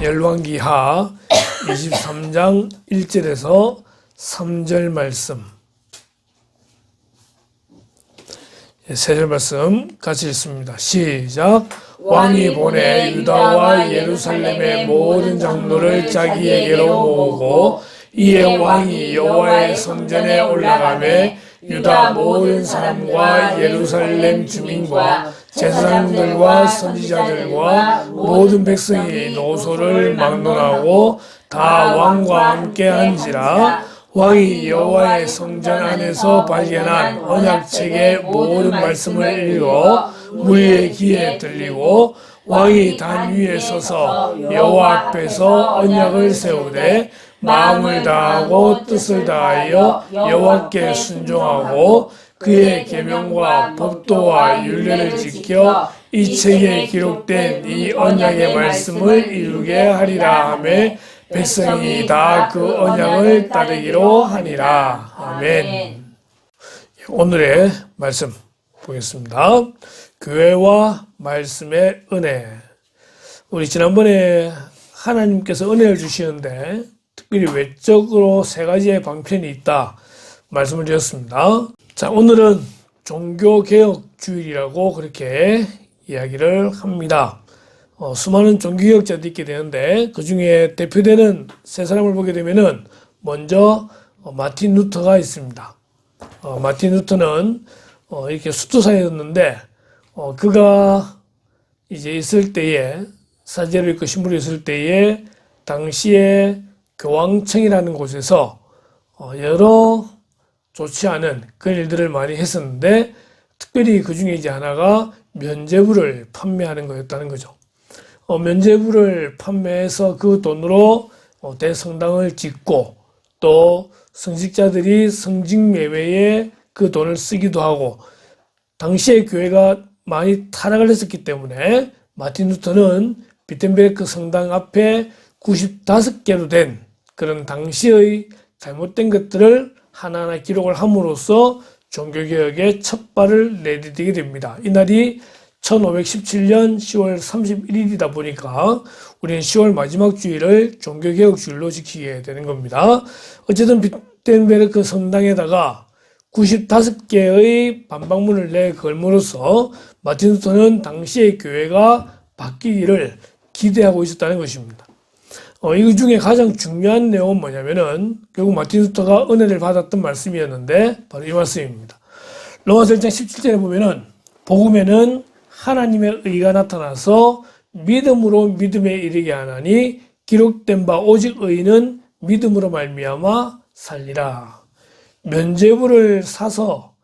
열왕기하 23장 1절에서 3절 말씀, 세 절 말씀 같이 읽습니다. 시작. 왕이 보내 유다와 예루살렘의 모든 장로를 자기에게로 모으고 이에 왕이 여호와의 성전에 올라가매 유다 모든 사람과 예루살렘 주민과 제사장들과 선지자들과 모든 백성이 노소를 막론하고 다 왕과 함께 한지라. 왕이 여호와의 성전 안에서 발견한 언약책의 모든 말씀을 읽어 무리의 귀에 들리고 왕이 단 위에 서서 여호와 앞에서 언약을 세우되 마음을 다하고 뜻을 다하여 여호와께 순종하고 그의 계명과 법도와 율례를 지켜 이 책에 기록된 이 언약의 말씀을 이루게 하리라 하며 백성이 다 그 언약을 따르기로 하니라. 아멘. 오늘의 말씀 보겠습니다. 교회와 말씀의 은혜. 우리 지난번에 하나님께서 은혜를 주시는데 특별히 외적으로 세 가지의 방편이 있다 말씀을 드렸습니다. 자, 오늘은 종교개혁주일이라고 그렇게 이야기를 합니다. 수많은 종교개혁자들이 있게 되는데 그 중에 대표되는 세 사람을 보게 되면은 먼저 마틴 루터가 있습니다. 마틴 루터는 이렇게 수도사였는데 그가 이제 있을 때에 사제를 입고 신부로 있을 때에 당시에 교황청이라는 곳에서 여러 좋지 않은 그런 일들을 많이 했었는데 특별히 그 중에 이제 하나가 면죄부를 판매하는 거였다는 거죠. 면죄부를 판매해서 그 돈으로 대성당을 짓고 또 성직자들이 성직매매에 그 돈을 쓰기도 하고 당시에 교회가 많이 타락을 했었기 때문에 마틴 루터는 비텐베르크 성당 앞에 95개로 된 그런 당시의 잘못된 것들을 하나하나 기록을 함으로써 종교개혁의 첫 발을 내디디게 됩니다. 이날이 1517년 10월 31일이다 보니까 우리는 10월 마지막 주일을 종교개혁 주일로 지키게 되는 겁니다. 어쨌든 비텐베르크 성당에다가 95개의 반박문을 내걸므로써 마틴 루터는 당시의 교회가 바뀌기를 기대하고 있었다는 것입니다. 이 중에 가장 중요한 내용은 뭐냐면은 결국 마틴 루터가 은혜를 받았던 말씀이었는데 바로 이 말씀입니다. 로마서 1장 17절에 보면은 복음에는 하나님의 의가 나타나서 믿음으로 믿음에 이르게 하나니 기록된 바 오직 의인은 믿음으로 말미암아 살리라. 면죄부를 사서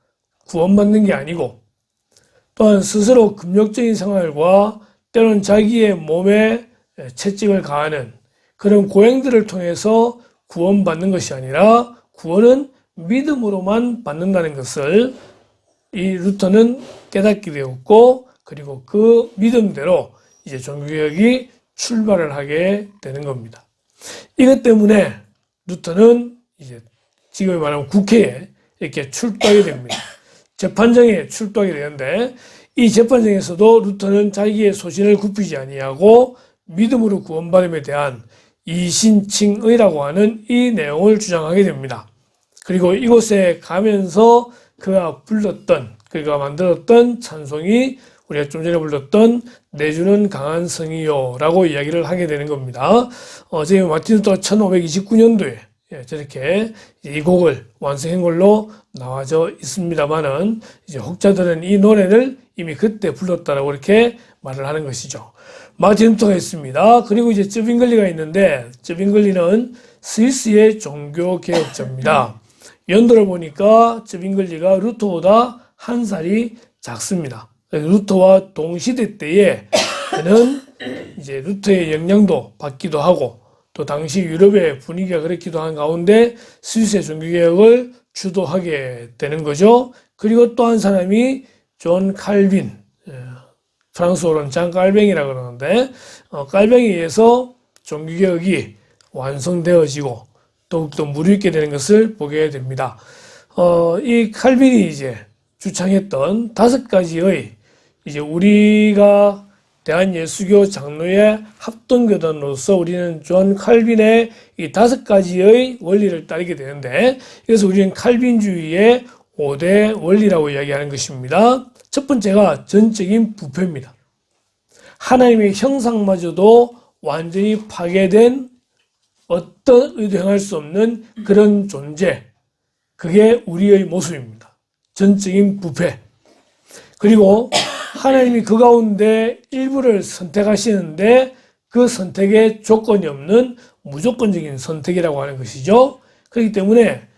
구원받는 게 아니고 또한 스스로 금욕적인 생활과 때로는 자기의 몸에 채찍을 가하는 그런 고행들을 통해서 구원받는 것이 아니라 구원은 믿음으로만 받는다는 것을 이 루터는 깨닫게 되었고 그리고 그 믿음대로 이제 종교개혁이 출발을 하게 되는 겁니다. 이것 때문에 루터는 이제 지금 말하면 국회에 이렇게 출두하게 됩니다. 재판정에 출두하게 되는데 이 재판정에서도 루터는 자기의 소신을 굽히지 아니하고 믿음으로 구원받음에 대한 이신칭의라고 하는 이 내용을 주장하게 됩니다. 그리고 이곳에 가면서 그가 만들었던 찬송이 우리가 좀 전에 불렀던 내주는 강한 성이요 라고 이야기를 하게 되는 겁니다. 지금 마틴 루터가 1529년도에 저렇게 이 곡을 완성한 걸로 나와져 있습니다만은 이제 혹자들은 이 노래를 이미 그때 불렀다라고 이렇게 말을 하는 것이죠. 마틴 루터가 있습니다. 그리고 이제 쯔빙글리가 있는데 쯔빙글리는 스위스의 종교개혁자입니다. 연도를 보니까 쯔빙글리가 루터보다 한 살이 작습니다. 루터와 동시대 때에 그는 이제 루터의 영향도 받기도 하고 또 당시 유럽의 분위기가 그렇기도 한 가운데 스위스의 종교개혁을 주도하게 되는 거죠. 그리고 또 한 사람이 존 칼빈, 프랑스어로는 장 깔뱅이라고 그러는데 깔뱅이에 의해서 종교개혁이 완성되어지고 더욱더 무르익게 되는 것을 보게 됩니다. 이 칼빈이 이제 주창했던 5가지의 이제 우리가 대한예수교 장로의 합동교단으로서 우리는 존 칼빈의 이 5가지의 원리를 따르게 되는데, 그래서 우리는 칼빈주의의 5대 원리라고 이야기하는 것입니다. 첫 번째가 전적인 부패입니다. 하나님의 형상마저도 완전히 파괴된 어떤 의도 행할 수 없는 그런 존재, 그게 우리의 모습입니다. 전적인 부패. 그리고 하나님이 그 가운데 일부를 선택하시는데 그 선택에 조건이 없는 무조건적인 선택이라고 하는 것이죠. 그렇기 때문에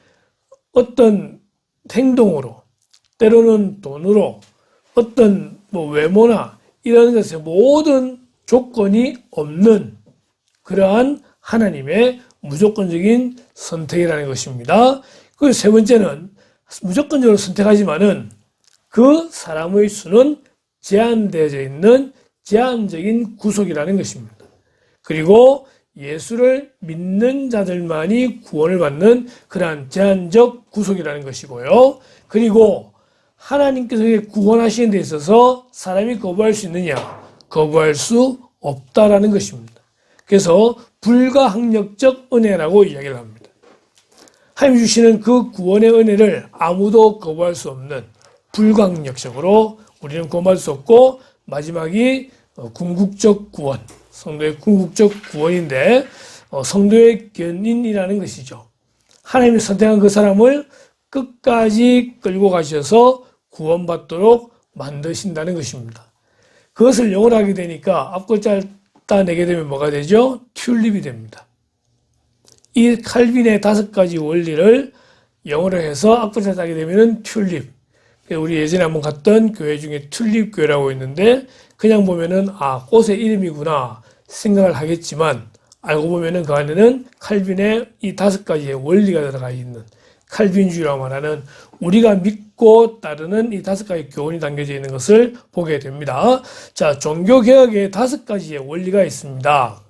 어떤 행동으로, 때로는 돈으로, 어떤 외모나 이런 것에 모든 조건이 없는 그러한 하나님의 무조건적인 선택이라는 것입니다. 그리고 세 번째는 무조건적으로 선택하지만은 그 사람의 수는 제한되어져 있는 제한적인 구속이라는 것입니다. 그리고 예수를 믿는 자들만이 구원을 받는 그러한 제한적 구속이라는 것이고요. 그리고 하나님께서 구원하시는 데 있어서 사람이 거부할 수 있느냐? 거부할 수 없다라는 것입니다. 그래서 불가항력적 은혜라고 이야기를 합니다. 하나님 주시는 그 구원의 은혜를 아무도 거부할 수 없는 불가항력적으로 우리는 구원받을 수 없고, 마지막이 궁극적 구원, 성도의 궁극적 구원인데 성도의 견인이라는 것이죠. 하나님이 선택한 그 사람을 끝까지 끌고 가셔서 구원받도록 만드신다는 것입니다. 그것을 영어로 하게 되니까 앞글자를 따내게 되면 뭐가 되죠? 튤립이 됩니다. 이 칼빈의 5가지 원리를 영어로 해서 앞글자를 따게 되면 튤립. 우리 예전에 한번 갔던 교회 중에 튤립 교회라고 있는데, 그냥 보면은 꽃의 이름이구나 생각을 하겠지만, 알고 보면은 그 안에는 칼빈의 이 5가지의 원리가 들어가 있는 칼빈주의라고 말하는, 우리가 믿고 따르는 이 5가지 교훈이 담겨져 있는 것을 보게 됩니다. 자, 종교개혁의 5가지의 원리가 있습니다.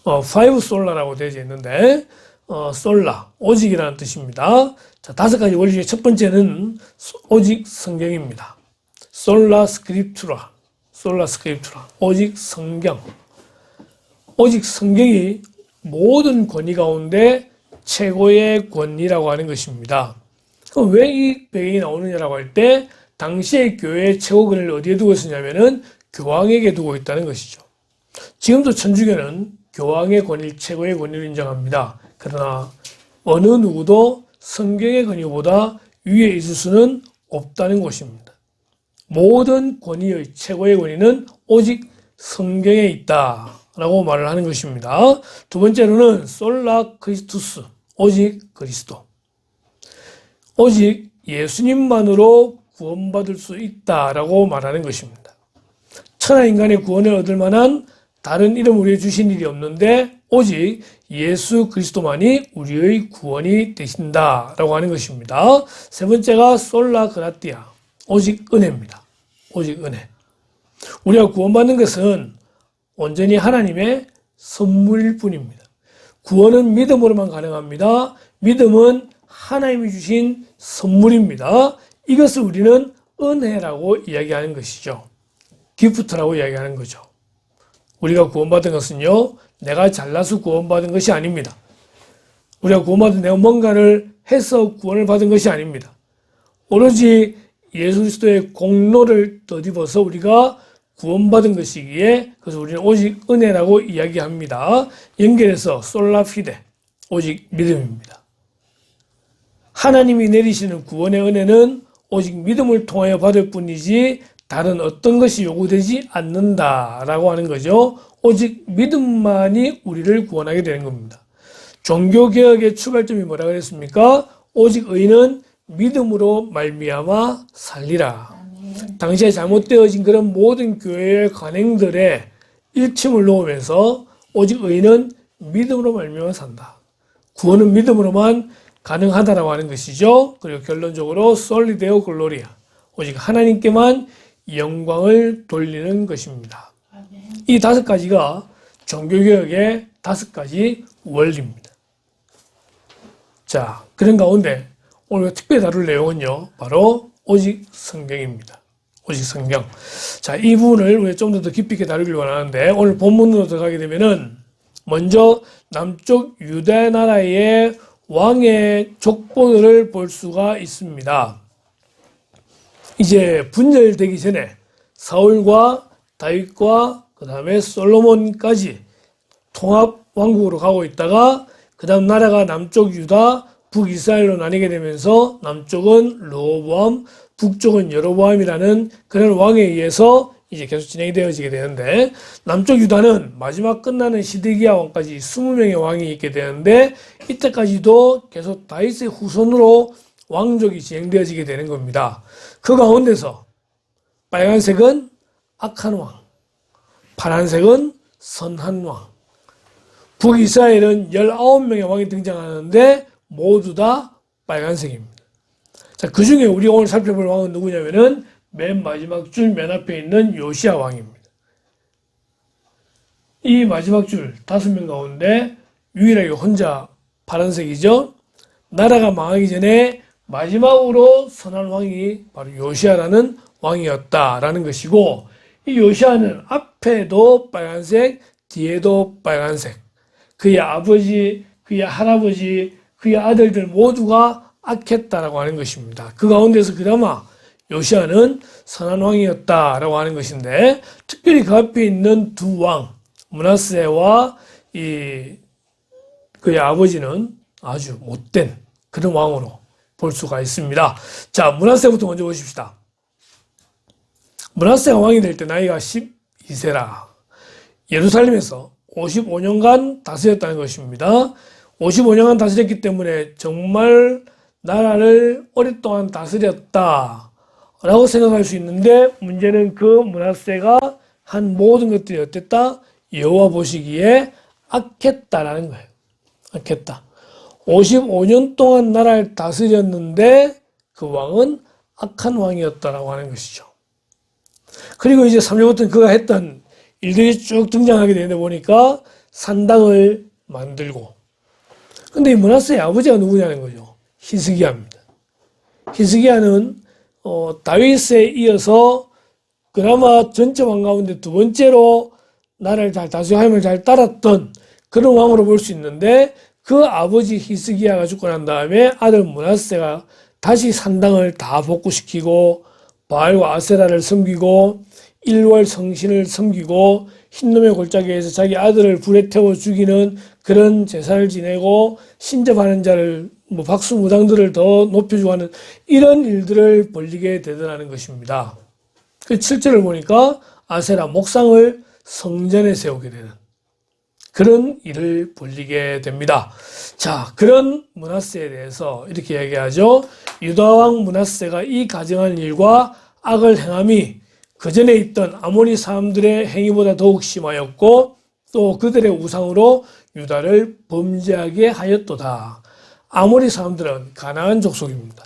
five sola라고 되어 있는데, 솔라, 오직이라는 뜻입니다. 자, 5가지 원리 중에 첫 번째는 오직 성경입니다. 솔라 스크립투라, 오직 성경. 오직 성경이 모든 권위 가운데 최고의 권위라고 하는 것입니다. 그럼 왜 이 배경이 나오느냐라고 할 때, 당시의 교회의 최고 권위를 어디에 두고 있었냐면은 교황에게 두고 있다는 것이죠. 지금도 천주교는 교황의 권위를 최고의 권위로 인정합니다. 그러나 어느 누구도 성경의 권위보다 위에 있을 수는 없다는 것입니다. 모든 권위의 최고의 권위는 오직 성경에 있다라고 말을 하는 것입니다. 두 번째로는 솔라 크리스투스, 오직 그리스도. 오직 예수님만으로 구원받을 수 있다라고 말하는 것입니다. 천하 인간의 구원을 얻을 만한 다른 이름 우리에 주신 일이 없는데 오직 예수 그리스도만이 우리의 구원이 되신다라고 하는 것입니다. 세 번째가 솔라 그라티아, 오직 은혜입니다. 오직 은혜. 우리가 구원받는 것은 온전히 하나님의 선물일 뿐입니다. 구원은 믿음으로만 가능합니다. 믿음은 하나님이 주신 선물입니다. 이것을 우리는 은혜라고 이야기하는 것이죠. 기프트라고 이야기하는 거죠. 우리가 구원받은 것은요, 내가 잘나서 구원받은 것이 아닙니다. 우리가 구원받은 내가 뭔가를 해서 구원을 받은 것이 아닙니다. 오로지 예수 그리스도의 공로를 덧입어서 우리가 구원받은 것이기에, 그래서 우리는 오직 은혜라고 이야기합니다. 연결해서 솔라피데, 오직 믿음입니다. 하나님이 내리시는 구원의 은혜는 오직 믿음을 통하여 받을 뿐이지 다른 어떤 것이 요구되지 않는다라고 하는 거죠. 오직 믿음만이 우리를 구원하게 되는 겁니다. 종교개혁의 출발점이 뭐라고 그랬습니까? 오직 의인은 믿음으로 말미암아 살리라. 당시에 잘못되어진 그런 모든 교회의 관행들에 일침을 놓으면서 오직 의인은 믿음으로 말미암아 산다. 구원은 믿음으로만 가능하다라고 하는 것이죠. 그리고 결론적으로 솔리데오 글로리아, 오직 하나님께만 영광을 돌리는 것입니다. 이 5가지가 종교개혁의 5가지 원리입니다. 자, 그런 가운데 오늘 특별히 다룰 내용은요, 바로 오직 성경입니다. 오직 성경. 자, 이 부분을 우리 좀 더 깊이 있게 다루길 원하는데, 오늘 본문으로 들어가게 되면은, 먼저 남쪽 유대 나라의 왕의 족보들을 볼 수가 있습니다. 이제 분열되기 전에 사울과 다윗과 그 다음에 솔로몬까지 통합 왕국으로 가고 있다가 그 다음 나라가 남쪽 유다, 북이스라엘로 나뉘게 되면서 남쪽은 르호보암, 북쪽은 여로보암이라는 그런 왕에 의해서 이제 계속 진행이 되어지게 되는데, 남쪽 유다는 마지막 끝나는 시드기야 왕까지 20명의 왕이 있게 되는데, 이때까지도 계속 다윗의 후손으로 왕족이 진행되어지게 되는 겁니다. 그 가운데서 빨간색은 악한 왕, 파란색은 선한 왕, 북이스라엘은 19명의 왕이 등장하는데 모두 다 빨간색입니다. 자, 그 중에 우리 오늘 살펴볼 왕은 누구냐면은 맨 마지막 줄 맨 앞에 있는 요시야 왕입니다. 이 마지막 줄 5명 가운데 유일하게 혼자 파란색이죠. 나라가 망하기 전에 마지막으로 선한 왕이 바로 요시야라는 왕이었다라는 것이고, 이 요시야는 앞에도 빨간색, 뒤에도 빨간색. 그의 아버지, 그의 할아버지, 그의 아들들 모두가 악했다라고 하는 것입니다. 그 가운데서 그나마 요시야는 선한 왕이었다라고 하는 것인데, 특별히 그 앞에 있는 두 왕, 므낫세와 그의 아버지는 아주 못된 그런 왕으로 볼 수가 있습니다. 자, 므낫세부터 먼저 보십시다. 므낫세가 왕이 될 때 나이가 12세라. 예루살렘에서 55년간 다스렸다는 것입니다. 55년간 다스렸기 때문에 정말 나라를 오랫동안 다스렸다 라고 생각할 수 있는데, 문제는 그 므낫세가 한 모든 것들이 어땠다? 여호와 보시기에 악했다라는 거예요. 악했다. 55년 동안 나라를 다스렸는데 그 왕은 악한 왕이었다라고 하는 것이죠. 그리고 이제 3절부터는 그가 했던 일들이 쭉 등장하게 되는데 보니까 산당을 만들고, 근데 이 므낫세의 아버지가 누구냐는 거죠. 히스기야입니다. 히스기야는 다윗에 이어서 그나마 전체 왕 가운데 두 번째로 나라를 잘 다스림을 잘 따랐던 그런 왕으로 볼 수 있는데, 그 아버지 히스기야가 죽고 난 다음에 아들 므낫세가 다시 산당을 다 복구시키고 바알과 아세라를 섬기고 일월 성신을 섬기고 흰놈의 골짜기에서 자기 아들을 불에 태워 죽이는 그런 제사를 지내고 신접하는 자를 박수 무당들을 더 높여주고 하는 이런 일들을 벌리게 되더라는 것입니다. 그 7절을 보니까 아세라 목상을 성전에 세우게 되는 그런 일을 벌리게 됩니다. 자, 그런 므낫세에 대해서 이렇게 이야기하죠. 유다왕 므낫세가 이 가증한 일과 악을 행함이 그 전에 있던 아모니 사람들의 행위보다 더욱 심하였고, 또 그들의 우상으로 유다를 범죄하게 하였도다. 아모리 사람들은 가나안 족속입니다.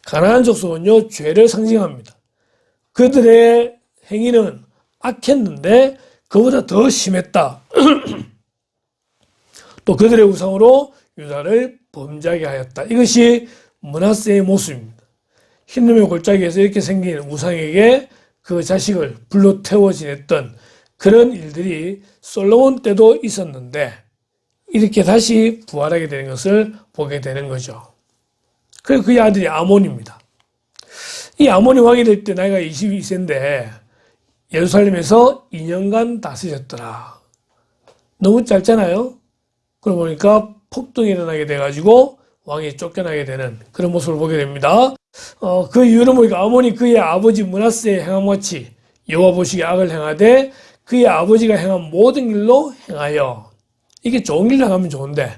가나안 족속은요, 죄를 상징합니다. 그들의 행위는 악했는데 그보다 더 심했다. 또 그들의 우상으로 유다를 범죄하게 하였다. 이것이 므낫세의 모습입니다. 흰놈의 골짜기에서 이렇게 생긴 우상에게 그 자식을 불로 태워 지냈던 그런 일들이 솔로몬 때도 있었는데 이렇게 다시 부활하게 되는 것을 보게 되는 거죠. 그리고 그의 아들이 아몬입니다. 이 아몬이 왕이 될 때 나이가 22세인데 예루살렘에서 2년간 다스렸더라. 너무 짧잖아요. 그러고 보니까 폭동이 일어나게 돼가지고 왕이 쫓겨나게 되는 그런 모습을 보게 됩니다. 그 이유는 보니까 아몬이 그의 아버지 므낫세의 행함같이 여호와 보시기에 악을 행하되 그의 아버지가 행한 모든 길로 행하여, 이게 좋은 길로 행하면 좋은데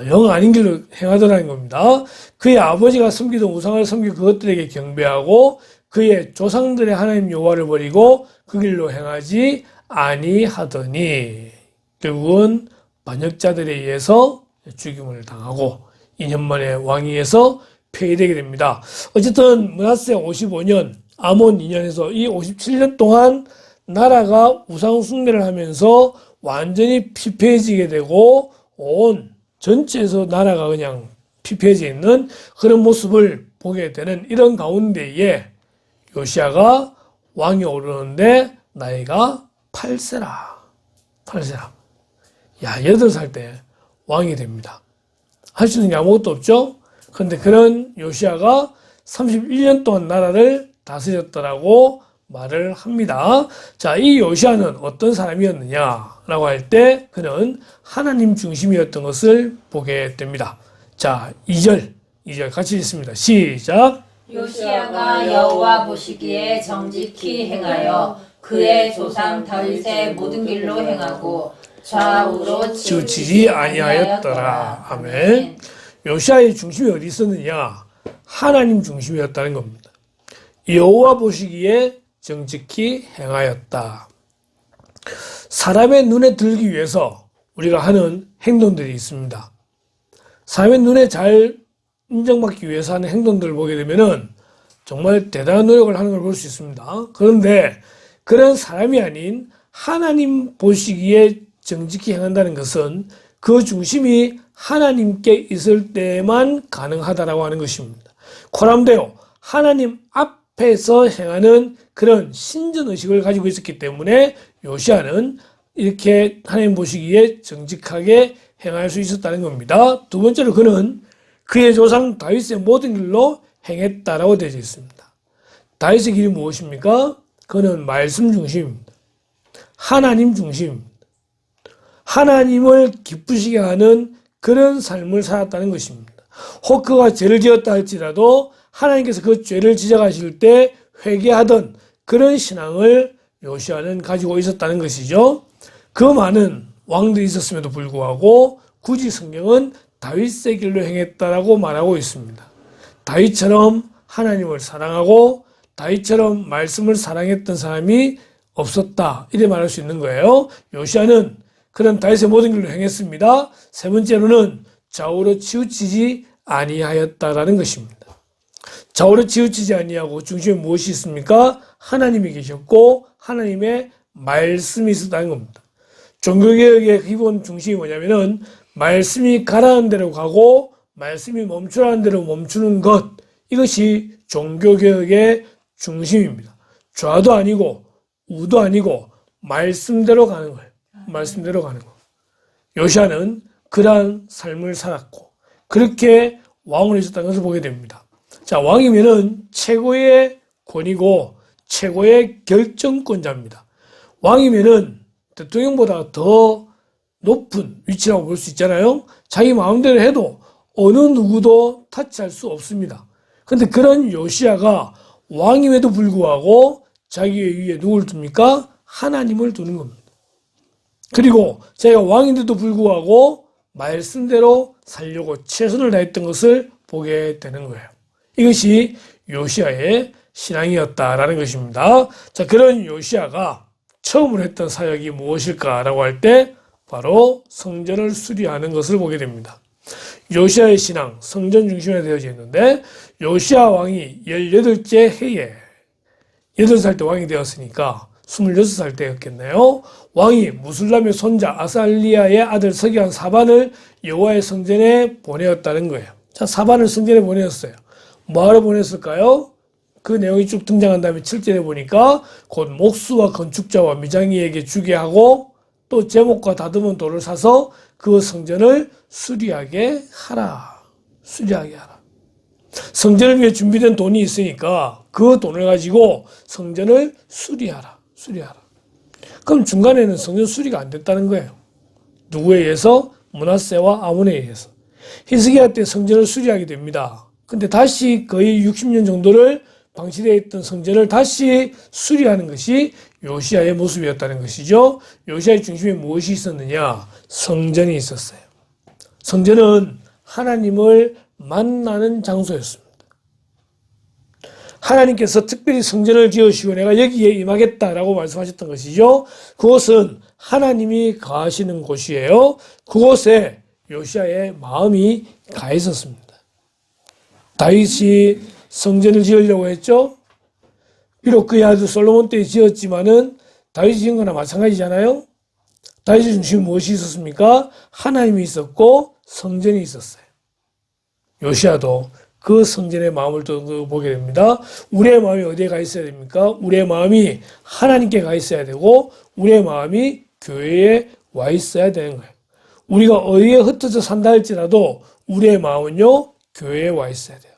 영 아닌 길로 행하더라는 겁니다. 그의 아버지가 섬기던 우상을 섬기고 그것들에게 경배하고 그의 조상들의 하나님 여호와를 버리고 그 길로 행하지 아니하더니 결국은 반역자들에 의해서 죽임을 당하고 2년 만에 왕위에서 폐위되게 됩니다. 어쨌든 므낫세 55년, 아몬 2년에서 이 57년 동안 나라가 우상 숭배를 하면서 완전히 피폐해지게 되고 온 전체에서 나라가 그냥 피폐해져 있는 그런 모습을 보게 되는 이런 가운데에 요시야가 왕이 오르는데 나이가 8세라. 야, 8살 때 왕이 됩니다. 할 수 있는 게 아무것도 없죠? 그런데 그런 요시야가 31년 동안 나라를 다스렸더라고 말을 합니다. 자, 이 요시야는 어떤 사람이었느냐라고 할 때 그는 하나님 중심이었던 것을 보게 됩니다. 자, 2절 같이 읽습니다. 시작. 요시야가 여호와 보시기에 정직히 행하여 그의 조상 다윗의 모든 길로 행하고 좌우로 치우치지 아니하였더라. 아멘. 요시야의 중심이 어디 있었느냐? 하나님 중심이었다는 겁니다. 여호와 보시기에 정직히 행하였다. 사람의 눈에 들기 위해서 우리가 하는 행동들이 있습니다. 사람의 눈에 잘 인정받기 위해서 하는 행동들을 보게 되면은 정말 대단한 노력을 하는 걸 볼 수 있습니다. 그런데 그런 사람이 아닌 하나님 보시기에 정직히 행한다는 것은 그 중심이 하나님께 있을 때만 가능하다라고 하는 것입니다. 코람데오, 하나님 앞에서 행하는 그런 신전의식을 가지고 있었기 때문에 요시야는 이렇게 하나님 보시기에 정직하게 행할 수 있었다는 겁니다. 두 번째로 그는 그의 조상 다윗의 모든 길로 행했다라고 되어 있습니다. 다윗의 길이 무엇입니까? 그는 말씀 중심입니다. 하나님 중심입니다. 하나님을 기쁘시게 하는 그런 삶을 살았다는 것입니다. 혹 그가 죄를 지었다 할지라도 하나님께서 그 죄를 지적하실 때 회개하던 그런 신앙을 요시야는 가지고 있었다는 것이죠. 그 많은 왕들이 있었음에도 불구하고 굳이 성경은 다윗의 길로 행했다라고 말하고 있습니다. 다윗처럼 하나님을 사랑하고 다윗처럼 말씀을 사랑했던 사람이 없었다, 이래 말할 수 있는 거예요. 요시야는 그런 다윗의 모든 길로 행했습니다. 세 번째로는 좌우로 치우치지 아니하였다라는 것입니다. 좌우로 치우치지 아니하고 중심에 무엇이 있습니까? 하나님이 계셨고 하나님의 말씀이 있었다는 겁니다. 종교개혁의 기본 중심이 뭐냐면은 말씀이 가라는 대로 가고 말씀이 멈추라는 대로 멈추는 것, 이것이 종교개혁의 중심입니다. 좌도 아니고 우도 아니고 말씀대로 가는 거예요. 말씀대로 가는 거. 요시야는 그러한 삶을 살았고 그렇게 왕으로 있었다는 것을 보게 됩니다. 자, 왕이면은 최고의 권위고 최고의 결정권자입니다. 왕이면은 대통령보다 더 높은 위치라고 볼 수 있잖아요. 자기 마음대로 해도 어느 누구도 타치할 수 없습니다. 그런데 그런 요시야가 왕임에도 불구하고 자기 위에 누굴 둡니까? 하나님을 두는 겁니다. 그리고 자기가 왕인데도 불구하고 말씀대로 살려고 최선을 다했던 것을 보게 되는 거예요. 이것이 요시야의 신앙이었다라는 것입니다. 자, 그런 요시야가 처음으로 했던 사역이 무엇일까라고 할 때 바로 성전을 수리하는 것을 보게 됩니다. 요시야의 신앙, 성전 중심에 되어져 있는데 요시야 왕이 18째 해에 8살 때 왕이 되었으니까 26살 때였겠네요. 왕이 무술람의 손자 아살리아의 아들 서기관 사반을 여호와의 성전에 보내었다는 거예요. 자, 사반을 성전에 보내었어요. 뭐하러 보냈을까요? 그 내용이 쭉 등장한 다음에 7절에 보니까 곧 목수와 건축자와 미장이에게 주게 하고 또 제목과 다듬은 돌을 사서 그 성전을 수리하게 하라. 수리하게 하라. 성전을 위해 준비된 돈이 있으니까 그 돈을 가지고 성전을 수리하라. 수리하라. 그럼 중간에는 성전 수리가 안 됐다는 거예요. 누구에 의해서? 므낫세와 아몬에 의해서. 히스기야 때 성전을 수리하게 됩니다. 근데 다시 거의 60년 정도를 방치되어 있던 성전을 다시 수리하는 것이 요시야의 모습이었다는 것이죠. 요시야의 중심에 무엇이 있었느냐? 성전이 있었어요. 성전은 하나님을 만나는 장소였습니다. 하나님께서 특별히 성전을 지으시고 내가 여기에 임하겠다라고 말씀하셨던 것이죠. 그곳은 하나님이 거하시는 곳이에요. 그곳에 요시야의 마음이 가 있었습니다. 다윗이 성전을 지으려고 했죠. 비록 그의 아들 솔로몬 때 지었지만은 다윗이 지은 거나 마찬가지잖아요. 다윗의 중심에 무엇이 있었습니까? 하나님이 있었고 성전이 있었어요. 요시야도 그 성전의 마음을 또 보게 됩니다. 우리의 마음이 어디에 가 있어야 됩니까? 우리의 마음이 하나님께 가 있어야 되고 우리의 마음이 교회에 와 있어야 되는 거예요. 우리가 어디에 흩어져 산다 할지라도 우리의 마음은요, 교회에 와 있어야 돼요.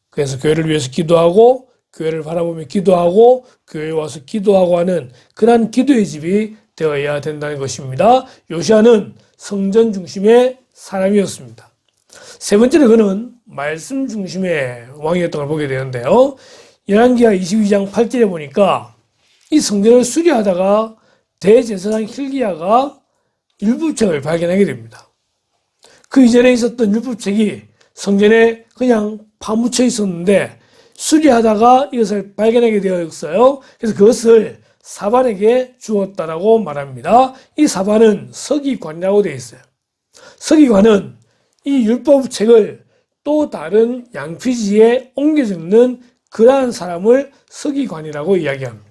그래서 교회를 위해서 기도하고 교회를 바라보며 기도하고 교회에 와서 기도하고 하는 그런 기도의 집이 되어야 된다는 것입니다. 요시아는 성전 중심의 사람이었습니다. 세 번째로 그는 말씀 중심의 왕이었던 걸 보게 되는데요. 열왕기하 22장 8절에 보니까 이 성전을 수리하다가 대제사장 hil기야가 율법책을 발견하게 됩니다. 그 이전에 있었던 율법책이 성전에 그냥 파묻혀 있었는데 수리하다가 이것을 발견하게 되었어요. 그래서 그것을 사반에게 주었다라고 말합니다. 이 사반은 서기관이라고 되어 있어요. 서기관은 이 율법책을 또 다른 양피지에 옮겨 적는 그러한 사람을 서기관이라고 이야기합니다.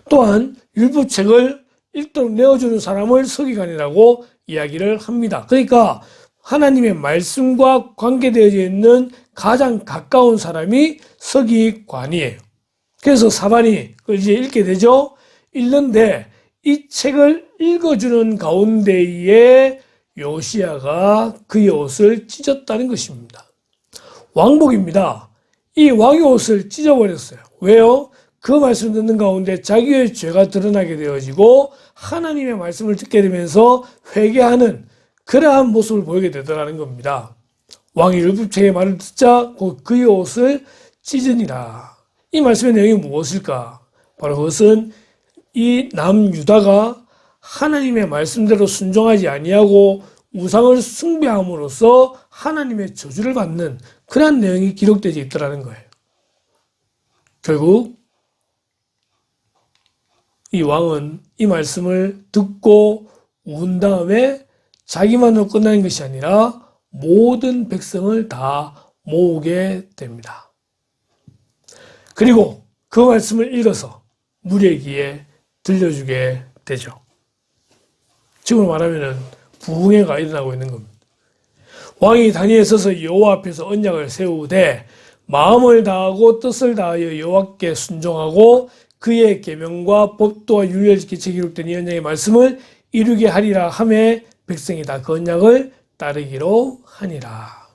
또한 율법책을 읽도록 내어주는 사람을 서기관이라고 이야기를 합니다. 그러니까 하나님의 말씀과 관계되어 있는 가장 가까운 사람이 서기관이에요. 그래서 사반이 그걸 이제 읽게 되죠. 읽는데 이 책을 읽어주는 가운데에 요시야가 그의 옷을 찢었다는 것입니다. 왕복입니다. 이 왕의 옷을 찢어버렸어요. 왜요? 그 말씀 듣는 가운데 자기의 죄가 드러나게 되어지고 하나님의 말씀을 듣게 되면서 회개하는 그러한 모습을 보이게 되더라는 겁니다. 왕이 율법책의 말을 듣자 곧 그의 옷을 찢으니라. 이 말씀의 내용이 무엇일까? 바로 그것은 이 남유다가 하나님의 말씀대로 순종하지 아니하고 우상을 숭배함으로써 하나님의 저주를 받는 그런 내용이 기록되어 있더라는 거예요. 결국 이 왕은 이 말씀을 듣고 운 다음에 자기만으로 끝나는 것이 아니라 모든 백성을 다 모으게 됩니다. 그리고 그 말씀을 읽어서 무리의 귀에 들려주게 되죠. 지금 말하면은 부흥회가 일어나고 있는 겁니다. 왕이 단위에 서서 여호와 앞에서 언약을 세우되 마음을 다하고 뜻을 다하여 여호와께 순종하고 그의 계명과 법도와 율례를 지키며 기록된 이 언약의 말씀을 이루게 하리라 하매 백성이 다 그 언약을 따르기로 하니라.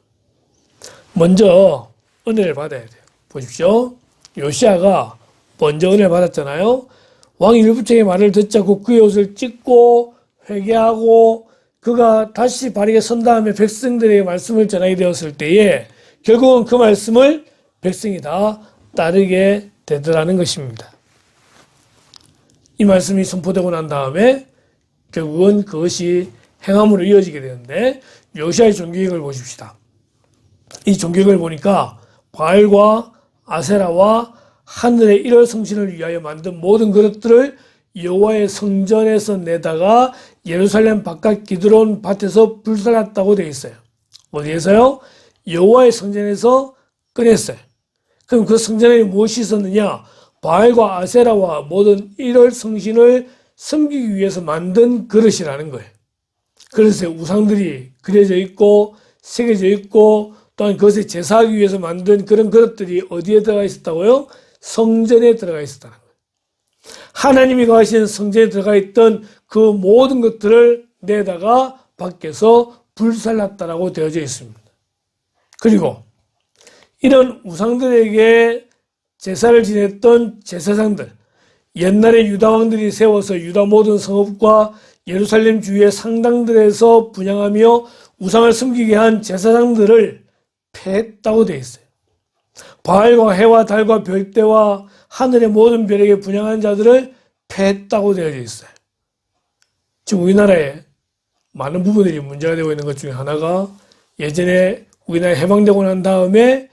먼저 은혜를 받아야 돼요. 보십시오. 요시야가 먼저 은혜를 받았잖아요. 왕이 율법책의 말을 듣자 곧 그의 옷을 찢고 회개하고 그가 다시 바르게 선 다음에 백성들에게 말씀을 전하게 되었을 때에 결국은 그 말씀을 백성이 다 따르게 되더라는 것입니다. 이 말씀이 선포되고 난 다음에 결국은 그것이 행함으로 이어지게 되는데 요시야의 종교개혁을 보십시다. 이 종교개혁을 보니까 바알과 아세라와 하늘의 일월 성신을 위하여 만든 모든 그릇들을 여호와의 성전에서 내다가 예루살렘 바깥 기드론 밭에서 불살랐다고 되어 있어요. 어디에서요? 여호와의 성전에서 꺼냈어요. 그럼 그 성전에 무엇이 있었느냐? 바알과 아세라와 모든 일월 성신을 섬기기 위해서 만든 그릇이라는 거예요. 그릇에 우상들이 그려져 있고 새겨져 있고 또한 그것에 제사하기 위해서 만든 그런 그릇들이 어디에 들어가 있었다고요? 성전에 들어가 있었다는 거예요. 하나님이 거하시는 성전에 들어가 있던 그 모든 것들을 내다가 밖에서 불살랐다라고 되어져 있습니다. 그리고 이런 우상들에게 제사를 지냈던 제사장들, 옛날에 유다 왕들이 세워서 유다 모든 성읍과 예루살렘 주위의 상당들에서 분향하며 우상을 섬기게 한 제사장들을 패했다고 되어 있어요. 바알과 해와 달과 별대와 하늘의 모든 별에게 분향한 자들을 패했다고 되어져 있어요. 지금 우리나라에 많은 부분들이 문제가 되고 있는 것 중에 하나가 예전에 우리나라 해방되고 난 다음에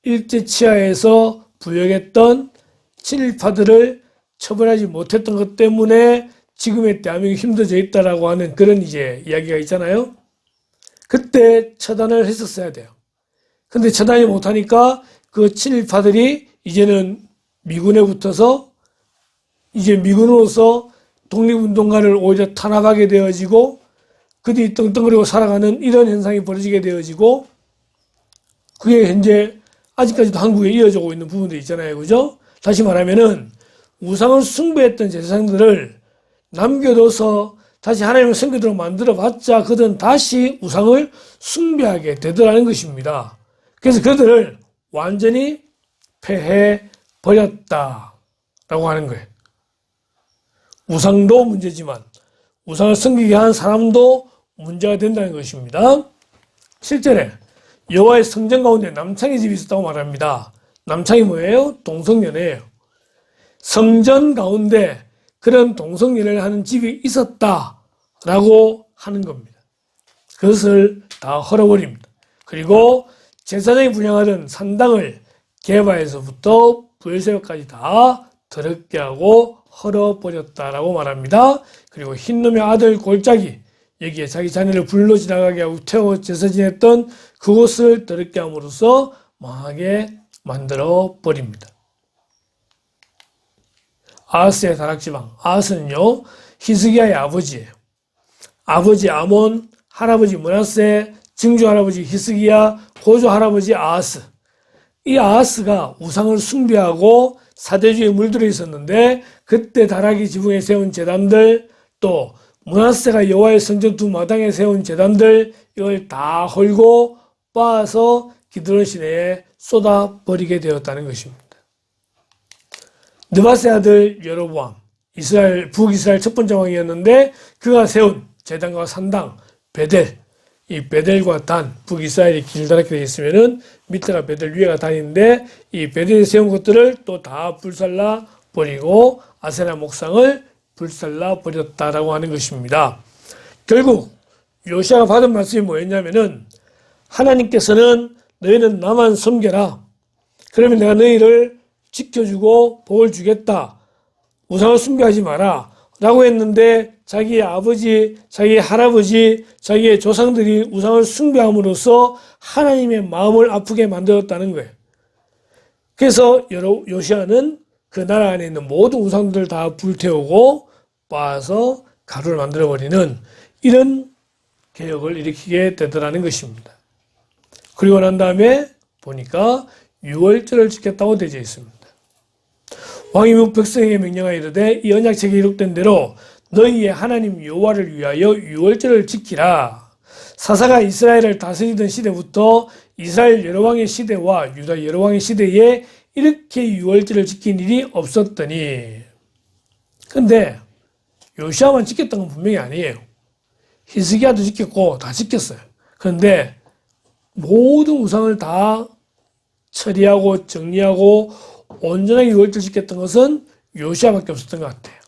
일제치하에서 부역했던 친일파들을 처벌하지 못했던 것 때문에 지금의 대한민국이 힘들어져 있다라고 하는 그런 이제 이야기가 있잖아요. 그때 처단을 했었어야 돼요. 근데 처단이 못하니까 그 친일파들이 이제는 미군에 붙어서 이제 미군으로서 독립운동가를 오히려 탄압하게 되어지고 그들이 떵떵거리고 살아가는 이런 현상이 벌어지게 되어지고 그게 현재 아직까지도 한국에 이어지고 있는 부분도 있잖아요. 그죠? 다시 말하면은 우상을 숭배했던 제사장들을 남겨둬서 다시 하나님의 성교대로 만들어 봤자 그들은 다시 우상을 숭배하게 되더라는 것입니다. 그래서 그들을 완전히 폐해 버렸다라고 하는 거예요. 우상도 문제지만 우상을 섬기게 한 사람도 문제가 된다는 것입니다. 7절에 여호와의 성전 가운데 남창의 집이 있었다고 말합니다. 남창이 뭐예요? 동성연애예요. 성전 가운데 그런 동성연애를 하는 집이 있었다라고 하는 겁니다. 그것을 다 헐어버립니다. 그리고 제사장이 분양하던 산당을 게바에서부터 브엘세바까지 다 더럽게 하고 헐어버렸다라고 말합니다. 그리고 흰놈의 아들 골짜기, 여기에 자기 자녀를 불로 지나가게 하고 태워 제사 지냈던 그곳을 더럽게 함으로써 망하게 만들어 버립니다. 아하스의 다락지방, 아하스는요 히스기야의 아버지예요. 아버지 아몬, 할아버지 므낫세, 증조 할아버지 히스기야, 고조 할아버지 아하스. 이 아하스가 우상을 숭배하고 사대주의에 물들어 있었는데 그때 다락이 지붕에 세운 제단들, 또 므낫세가 여호와의 성전 두 마당에 세운 제단들, 이걸 다 헐고 빻아서 기드론 시내에 쏟아버리게 되었다는 것입니다. 느바세 아들 여로보암, 북이스라엘 첫 번째 왕이었는데 그가 세운 제단과 산당 베델, 이 베델과 단, 북이스라엘이 길다랗게 되어 있으면은 밑에가 베델, 위에가 단인데 이 베델에 세운 것들을 또 다 불살라 버리고 아세라 목상을 불살라 버렸다라고 하는 것입니다. 결국 요시아가 받은 말씀이 뭐였냐면은 하나님께서는 너희는 나만 섬겨라. 그러면 내가 너희를 지켜주고 복을 주겠다. 우상을 숭배하지 마라. 라고 했는데 자기의 아버지, 자기의 할아버지, 자기의 조상들이 우상을 숭배함으로써 하나님의 마음을 아프게 만들었다는 거예요. 그래서 요시아는 그 나라 안에 있는 모든 우상들을 다 불태우고 빻아서 가루를 만들어버리는 이런 개혁을 일으키게 되더라는 것입니다. 그리고 난 다음에 보니까 유월절을 지켰다고 되어 있습니다. 왕이 묵 백성에게 명령하여 이르되 이 언약책에 기록된 대로 너희의 하나님 여호와를 위하여 유월절을 지키라. 사사가 이스라엘을 다스리던 시대부터 이스라엘 여러 왕의 시대와 유다 여러 왕의 시대에 이렇게 유월절을 지킨 일이 없었더니, 근데 요시아만 지켰던 건 분명히 아니에요. 히스기야도 지켰고 다 지켰어요. 그런데 모든 우상을 다 처리하고 정리하고 온전하게 유월절 지켰던 것은 요시아밖에 없었던 것 같아요.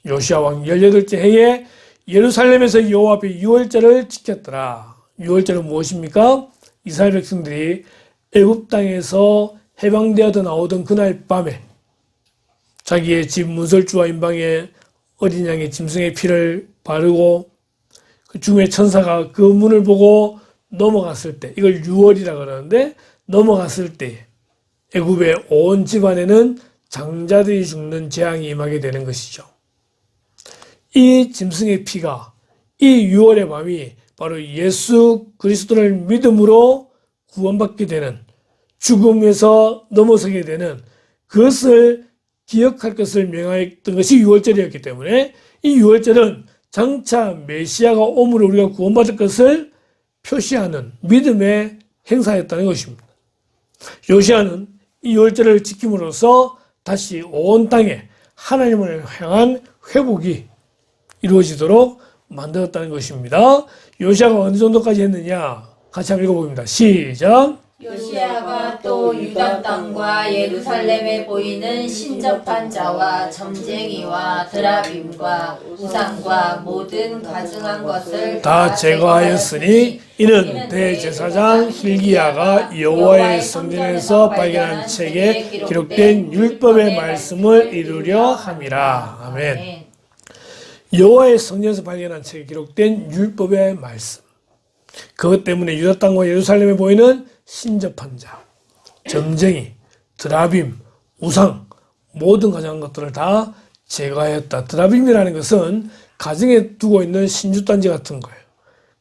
요시아 왕 18째 해에 예루살렘에서 여호와 앞에 유월절을 지켰더라. 유월절은 무엇입니까? 이스라엘 백성들이 애굽 땅에서 해방되어서 나오던 그날 밤에 자기의 집 문설주와 임방에 어린 양의 짐승의 피를 바르고 그 죽음의 천사가 그 문을 보고 넘어갔을 때, 이걸 유월이라 그러는데, 넘어갔을 때 애굽의 온 집안에는 장자들이 죽는 재앙이 임하게 되는 것이죠. 이 짐승의 피가, 이 유월의 밤이 바로 예수 그리스도를 믿음으로 구원받게 되는, 죽음에서 넘어서게 되는 그것을 기억할 것을 명하였던 것이 유월절이었기 때문에 이 유월절은 장차 메시아가 오므로 우리가 구원받을 것을 표시하는 믿음의 행사였다는 것입니다. 요시아는 이 유월절을 지킴으로써 다시 온 땅에 하나님을 향한 회복이 이루어지도록 만들었다는 것입니다. 요시아가 어느 정도까지 했느냐? 같이 한번 읽어봅니다. 시작! 요시아가 또 유다 땅과 예루살렘에 보이는 신접한 자와 점쟁이와 드라빔과 우상과 모든 가증한 것을 다 제거하였으니 이는 대제사장 hil기야가 여호와의 성전에서 발견한 책에 기록된 율법의 말씀을 이루려 함이라. 아멘. 여호와의 성전에서 발견한 책에 기록된 율법의 말씀. 그것 때문에 유다 땅과 예루살렘에 보이는 신접한 자, 점쟁이, 드라빔, 우상, 모든 가증한 것들을 다 제거하였다. 드라빔이라는 것은 가정에 두고 있는 신주단지 같은 거예요.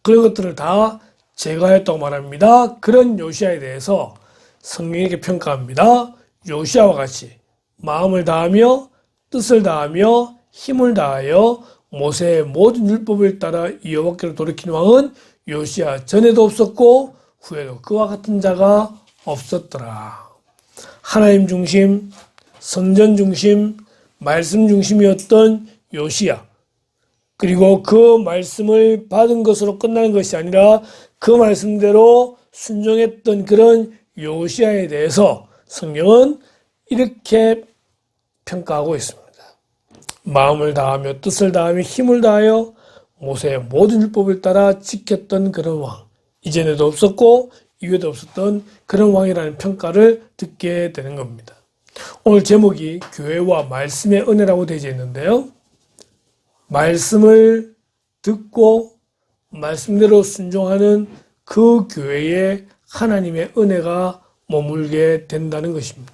그런 것들을 다 제거하였다고 말합니다. 그런 요시야에 대해서 성경이 이렇게 평가합니다. 요시야와 같이 마음을 다하며 뜻을 다하며 힘을 다하여 모세의 모든 율법을 따라 여호와께로 돌이킨 왕은 요시야 전에도 없었고 후에도 그와 같은 자가 없었더라. 하나님 중심, 성전 중심, 말씀 중심이었던 요시야. 그리고 그 말씀을 받은 것으로 끝나는 것이 아니라 그 말씀대로 순종했던 그런 요시야에 대해서 성경은 이렇게 평가하고 있습니다. 마음을 다하며 뜻을 다하며 힘을 다하여 모세의 모든 율법을 따라 지켰던 그런 왕. 이전에도 없었고 이후에도 없었던 그런 왕이라는 평가를 듣게 되는 겁니다. 오늘 제목이 교회와 말씀의 은혜라고 되어 있는데요. 말씀을 듣고 말씀대로 순종하는 그 교회에 하나님의 은혜가 머물게 된다는 것입니다.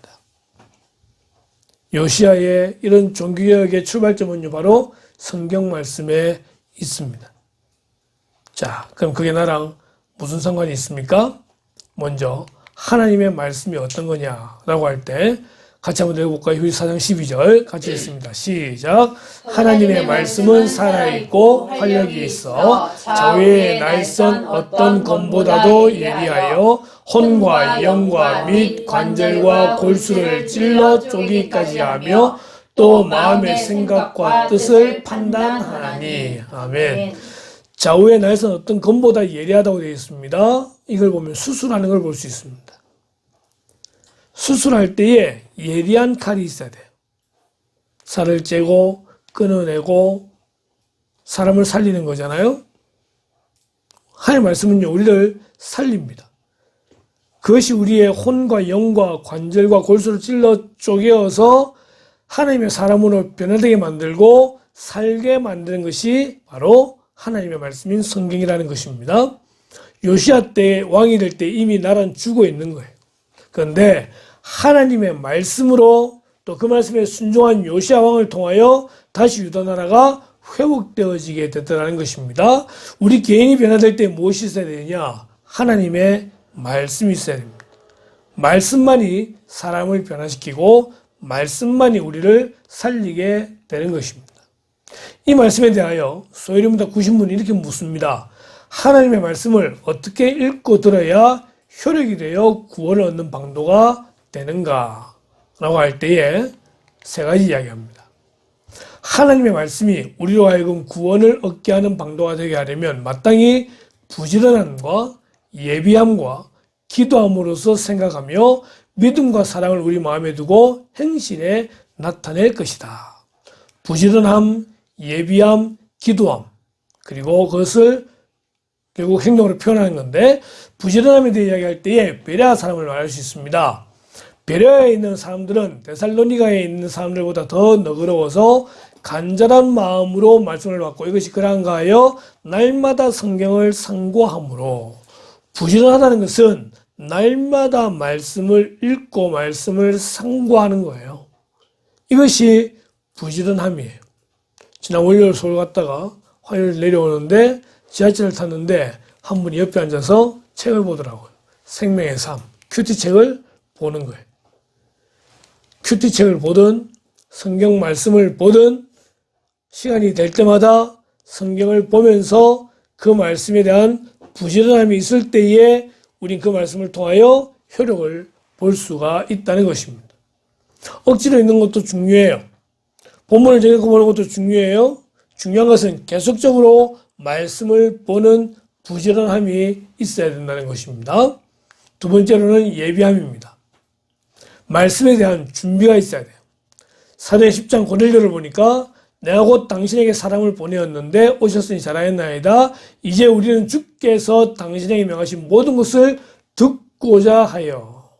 요시야의 이런 종교개혁의 출발점은요, 바로 성경 말씀에 있습니다. 자, 그럼 그게 나랑 무슨 상관이 있습니까? 먼저 하나님의 말씀이 어떤 거냐라고 할 때 같이 한번 읽어볼까요? 휴지 4장 12절 같이 읽습니다. 시작. 하나님의 말씀은 살아있고 활력이 있어 좌우에 날선 어떤 검보다도 예리하여 혼과 영과 및 관절과 골수를 찔러 쪼기까지 하며 또 마음의 생각과 뜻을 판단하나니. 아멘. 좌우에 날선 어떤 검보다 예리하다고 되어 있습니다. 이걸 보면 수술하는 걸 볼 수 있습니다. 수술할 때에 예리한 칼이 있어야 돼요. 살을 째고 끊어내고 사람을 살리는 거잖아요. 하나님의 말씀은요, 우리를 살립니다. 그것이 우리의 혼과 영과 관절과 골수를 찔러 쪼개어서 하나님의 사람으로 변화되게 만들고 살게 만드는 것이 바로 하나님의 말씀인 성경이라는 것입니다. 요시야 때 왕이 될 때 이미 나라는 죽어 있는 거예요. 그런데 하나님의 말씀으로 또 그 말씀에 순종한 요시야 왕을 통하여 다시 유다 나라가 회복되어지게 됐다는 것입니다. 우리 개인이 변화될 때 무엇이 있어야 되느냐? 하나님의 말씀이 있어야 됩니다. 말씀만이 사람을 변화시키고 말씀만이 우리를 살리게 되는 것입니다. 이 말씀에 대하여 소위르문답 90문이 이렇게 묻습니다. 하나님의 말씀을 어떻게 읽고 들어야 효력이 되어 구원을 얻는 방도가 되는가? 라고 할 때에 세 가지 이야기합니다. 하나님의 말씀이 우리로 하여금 구원을 얻게 하는 방도가 되게 하려면 마땅히 부지런함과 예비함과 기도함으로써 생각하며 믿음과 사랑을 우리 마음에 두고 행실에 나타낼 것이다. 부지런함, 예비함, 기도함, 그리고 그것을 결국 행동으로 표현하는 건데, 부지런함에 대해 이야기할 때에 베레아 사람을 말할 수 있습니다. 베레아에 있는 사람들은 데살로니가에 있는 사람들보다 더 너그러워서 간절한 마음으로 말씀을 받고 이것이 그런가 하여 날마다 성경을 상고함으로, 부지런하다는 것은 날마다 말씀을 읽고 말씀을 상고하는 거예요. 이것이 부지런함이에요. 지난 월요일 서울 갔다가 화요일 내려오는데 지하철을 탔는데 한 분이 옆에 앉아서 책을 보더라고요. 생명의 삶, 큐티 책을 보는 거예요. 큐티 책을 보든 성경 말씀을 보든 시간이 될 때마다 성경을 보면서 그 말씀에 대한 부지런함이 있을 때에 우린 그 말씀을 통하여 효력을 볼 수가 있다는 것입니다. 억지로 읽는 것도 중요해요. 본문을 읽고 보는 것도 중요해요. 중요한 것은 계속적으로 말씀을 보는 부지런함이 있어야 된다는 것입니다. 두 번째로는 예비함입니다. 말씀에 대한 준비가 있어야 돼요. 사도행 10장 고넬료를 보니까 내가 곧 당신에게 사람을 보내었는데 오셨으니 잘하였나이다. 이제 우리는 주께서 당신에게 명하신 모든 것을 듣고자 하여.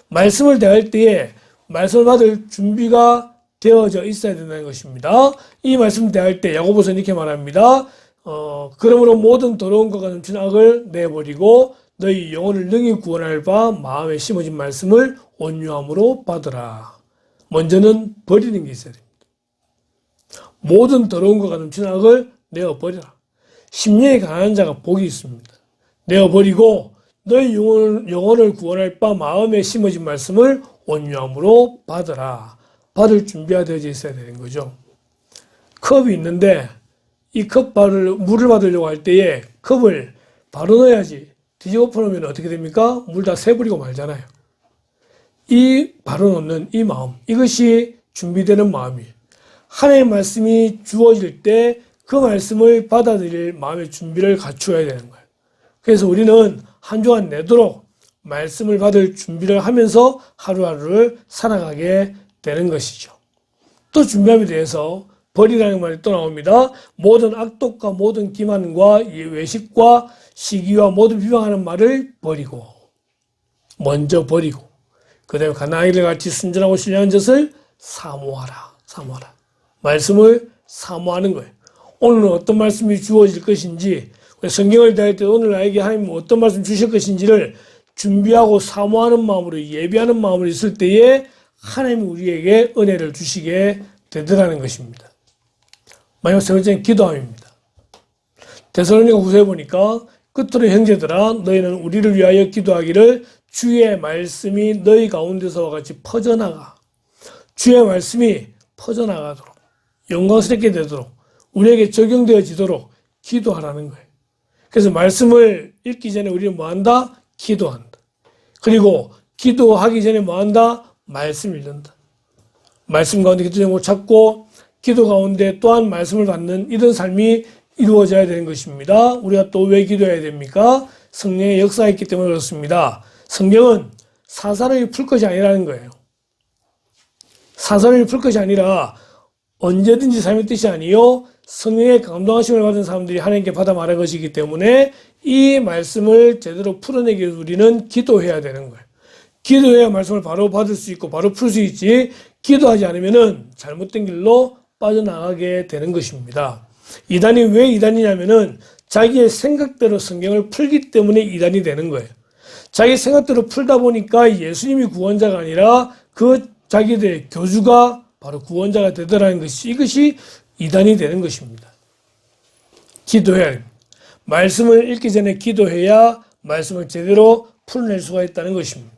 말씀을 대할 때에 말씀을 받을 준비가 되어져 있어야 된다는 것입니다. 이 말씀을 대할 때 야고보서는 이렇게 말합니다. 그러므로 모든 더러운 것과 넘치는 악을 내버리고 너희 영혼을 능히 구원할 바 마음에 심어진 말씀을 온유함으로 받으라. 먼저는 버리는 게 있어야 됩니다. 모든 더러운 것과 넘치는 악을 내어버리라. 심령이 가난한 자가 복이 있습니다. 내어버리고 너희 영혼을 구원할 바 마음에 심어진 말씀을 온유함으로 받으라. 받을 준비가 되어져 있어야 되는 거죠. 컵이 있는데 이 물을 받으려고 할 때에 컵을 바로 넣어야지. 뒤집어 놓으면 어떻게 됩니까? 물 다 새버리고 말잖아요. 이 바로 넣는 이 마음, 이것이 준비되는 마음이에요. 하나님의 말씀이 주어질 때 그 말씀을 받아들일 마음의 준비를 갖추어야 되는 거예요. 그래서 우리는 한 주간 내도록 말씀을 받을 준비를 하면서 하루하루를 살아가게 되는 것이죠. 또 준비함에 대해서 버리라는 말이 또 나옵니다. 모든 악독과 모든 기만과 외식과 시기와 모든 비방하는 말을 버리고, 먼저 버리고, 그 다음에 가나아기를 같이 순전하고 신령한 것을 사모하라. 사모하라. 말씀을 사모하는 거예요. 오늘은 어떤 말씀이 주어질 것인지, 성경을 대할 때 오늘 나에게 하나님은 어떤 말씀 주실 것인지를 준비하고 사모하는 마음으로, 예비하는 마음으로 있을 때에 하나님이 우리에게 은혜를 주시게 되더라는 것입니다. 마지막 세 번째는 기도함입니다. 데살로니가 후서에 보니까 끝으로 형제들아 너희는 우리를 위하여 기도하기를 주의 말씀이 너희 가운데서와 같이 퍼져나가, 주의 말씀이 퍼져나가도록 영광스럽게 되도록 우리에게 적용되어지도록 기도하라는 거예요. 그래서 말씀을 읽기 전에 우리는 뭐한다? 기도한다. 그리고 기도하기 전에 뭐한다? 말씀 읽는다. 말씀 가운데 기도 제목을 찾고 기도 가운데 또한 말씀을 받는 이런 삶이 이루어져야 되는 것입니다. 우리가 또 왜 기도해야 됩니까? 성령의 역사가 있기 때문에 그렇습니다. 성경은 사사로이 풀 것이 아니라는 거예요. 사사로이 풀 것이 아니라 언제든지 삶의 뜻이 아니요 성령의 감동하심을 받은 사람들이 하나님께 받아 말할 것이기 때문에 이 말씀을 제대로 풀어내기 위해서 우리는 기도해야 되는 거예요. 기도해야 말씀을 바로 받을 수 있고 바로 풀 수 있지, 기도하지 않으면은 잘못된 길로 빠져나가게 되는 것입니다. 이단이 왜 이단이냐면은 자기의 생각대로 성경을 풀기 때문에 이단이 되는 거예요. 자기 생각대로 풀다 보니까 예수님이 구원자가 아니라 그 자기들의 교주가 바로 구원자가 되더라는 것이, 이것이 이단이 되는 것입니다. 기도해야 합니다. 말씀을 읽기 전에 기도해야 말씀을 제대로 풀어낼 수가 있다는 것입니다.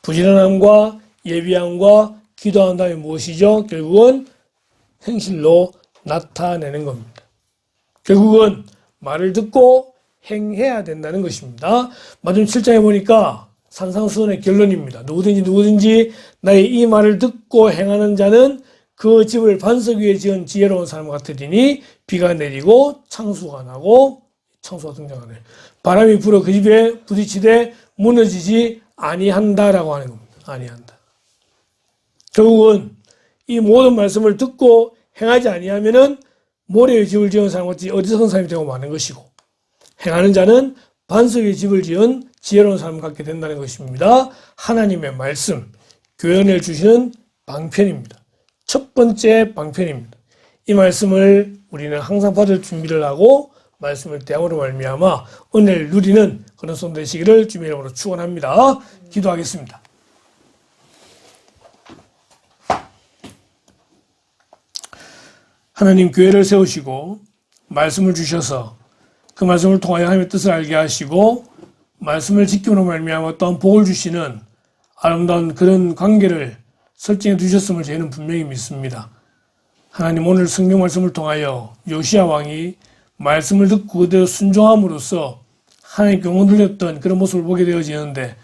부지런함과 예비함과 기도한 다음에 무엇이죠? 결국은 행실로 나타내는 겁니다. 결국은 말을 듣고 행해야 된다는 것입니다. 마태복음 7장에 보니까 산상수훈의 결론입니다. 누구든지 나의 이 말을 듣고 행하는 자는 그 집을 반석 위에 지은 지혜로운 사람 같으리니 비가 내리고 창수가 나고, 창수가 등장하네. 바람이 불어 그 집에 부딪히되 무너지지 아니한다라고 하는 겁니다. 아니한다. 결국은 이 모든 말씀을 듣고 행하지 아니하면은 모래의 집을 지은 사람같이 어리석은 사람이 되고 마는 것이고, 행하는 자는 반석의 집을 지은 지혜로운 사람 같게 된다는 것입니다. 하나님의 말씀, 교훈을 주시는 방편입니다. 첫 번째 방편입니다. 이 말씀을 우리는 항상 받을 준비를 하고 말씀을 대함으로 말미암아 은혜를 누리는 그런 손 되시기를 주님의 이름으로 축원합니다. 기도하겠습니다. 하나님, 교회를 세우시고 말씀을 주셔서 그 말씀을 통하여 하나님의 뜻을 알게 하시고 말씀을 지킴으로 말미암아 또한 복을 주시는 아름다운 그런 관계를 설정해 두셨음을 저희는 분명히 믿습니다. 하나님, 오늘 성경 말씀을 통하여 요시야 왕이 말씀을 듣고 그대로 순종함으로써 하나님께 영혼 돌렸던 그런 모습을 보게 되어지는데,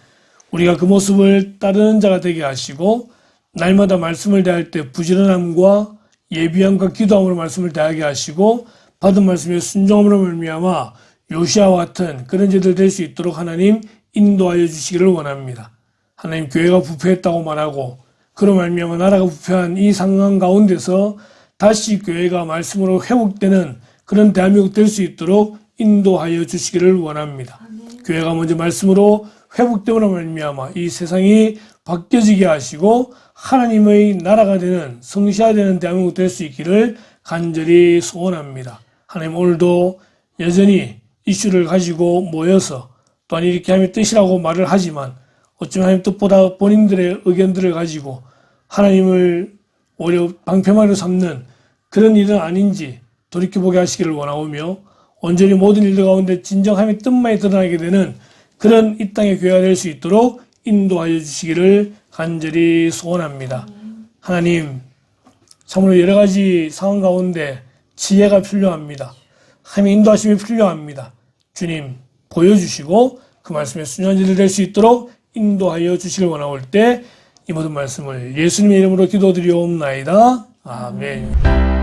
우리가 그 모습을 따르는 자가 되게 하시고 날마다 말씀을 대할 때 부지런함과 예비함과 기도함으로 말씀을 대하게 하시고 받은 말씀에 순종함으로 말미암아 요시아와 같은 그런 자들 될 수 있도록 하나님 인도하여 주시기를 원합니다. 하나님, 교회가 부패했다고 말하고 그로 말미암아 나라가 부패한 이 상황 가운데서 다시 교회가 말씀으로 회복되는 그런 대한민국 될 수 있도록 인도하여 주시기를 원합니다. 교회가 먼저 말씀으로 회복됨으로 말미암아 이 세상이 바뀌어지게 하시고 하나님의 나라가 되는, 성시화되는 대한민국 될 수 있기를 간절히 소원합니다. 하나님, 오늘도 여전히 이슈를 가지고 모여서 또한 이렇게 하나님의 뜻이라고 말을 하지만 어쩌면 하나님 뜻보다 본인들의 의견들을 가지고 하나님을 오히려 방패막이로 삼는 그런 일은 아닌지 돌이켜보게 하시기를 원하오며, 온전히 모든 일들 가운데 진정함의 뜻만이 드러나게 되는 그런 이 땅의 교회가 될 수 있도록 인도하여 주시기를 간절히 소원합니다. 하나님, 참으로 여러 가지 상황 가운데 지혜가 필요합니다. 하나님의 인도하심이 필요합니다. 주님, 보여주시고 그 말씀에 순종한 자들 될 수 있도록 인도하여 주시길 원하올 때 이 모든 말씀을 예수님의 이름으로 기도드리옵나이다. 아멘.